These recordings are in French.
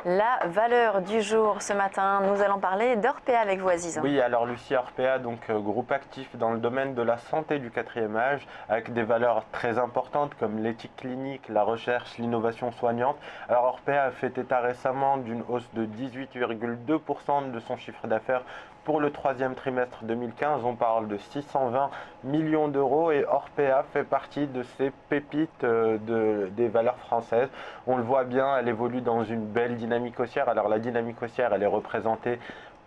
La valeur du jour ce matin, nous allons parler d'Orpea avec vous, Aziz. Oui, alors Lucie, Orpea, donc groupe actif dans le domaine de la santé du quatrième âge, avec des valeurs très importantes comme l'éthique clinique, la recherche, l'innovation soignante. Alors Orpea a fait état récemment d'une hausse de 18,2% de son chiffre d'affaires pour le troisième trimestre 2015. On parle de 620 millions d'euros et Orpea fait partie de ces pépites des valeurs françaises. On le voit bien, elle évolue dans une belle dynamique haussière. Alors la dynamique haussière, elle est représentée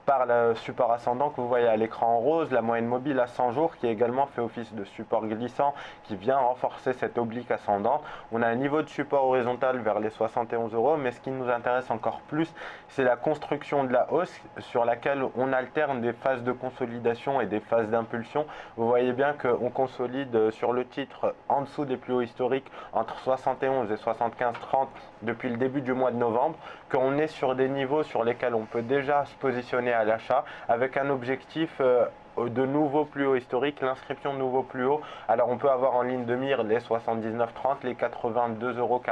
par le support ascendant que vous voyez à l'écran en rose, la moyenne mobile à 100 jours qui également fait office de support glissant qui vient renforcer cette oblique ascendante. On a un niveau de support horizontal vers les 71 euros, mais ce qui nous intéresse encore plus, c'est la construction de la hausse sur laquelle on alterne des phases de consolidation et des phases d'impulsion. Vous voyez bien qu'on consolide sur le titre en dessous des plus hauts historiques entre 71 et 75,30 depuis le début du mois de novembre, qu'on est sur des niveaux sur lesquels on peut déjà se positionner à l'achat avec un objectif de nouveaux plus hauts historiques, l'inscription de nouveaux plus hauts. Alors on peut avoir en ligne de mire les 79,30, les 82,48 euros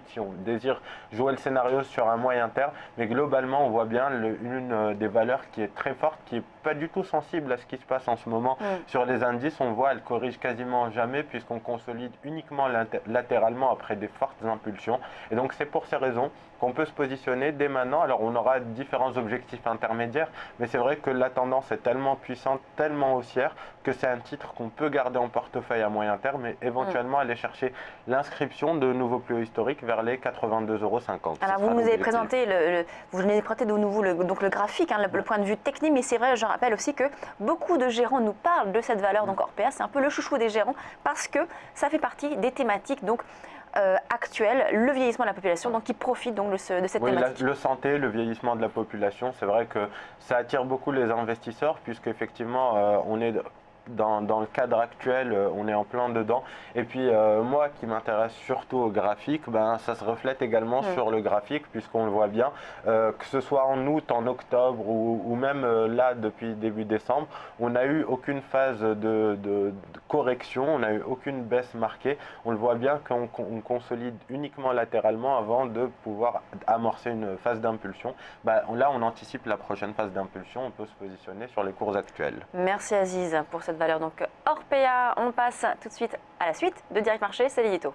si on désire jouer le scénario sur un moyen terme, mais globalement on voit bien une des valeurs qui est très forte, qui est pas du tout sensible à ce qui se passe en ce moment sur les indices. On voit elle corrige quasiment jamais puisqu'on consolide uniquement latéralement après des fortes impulsions, et donc c'est pour ces raisons qu'on peut se positionner dès maintenant. Alors on aura différents objectifs intermédiaires, mais c'est vrai que la tendance est tellement puissante, tellement haussière, que c'est un titre qu'on peut garder en portefeuille à moyen terme et éventuellement aller chercher l'inscription de nouveaux plus hauts historiques vers les 82,50 euros. Alors vous nous avez présenté, vous venez de présenter de nouveau le graphique, le point de vue technique, mais c'est vrai, je rappelle aussi que beaucoup de gérants nous parlent de cette valeur, donc Orpea, c'est un peu le chouchou des gérants parce que ça fait partie des thématiques actuelles, le vieillissement de la population, donc qui profite donc de cette thématique. Le santé, le vieillissement de la population, c'est vrai que ça attire beaucoup les investisseurs puisque effectivement on est dans le cadre actuel, on est en plein dedans. Et puis moi qui m'intéresse surtout au graphique, ça se reflète également sur le graphique puisqu'on le voit bien, que ce soit en août, en octobre ou même là depuis début décembre, on n'a eu aucune phase de correction, on n'a eu aucune baisse marquée. On le voit bien qu'on consolide uniquement latéralement avant de pouvoir amorcer une phase d'impulsion. Là on anticipe la prochaine phase d'impulsion, on peut se positionner sur les cours actuels. Merci Aziz pour cette valeur. Donc Orpea, on passe tout de suite à la suite de Direct Marché, c'est l'édito.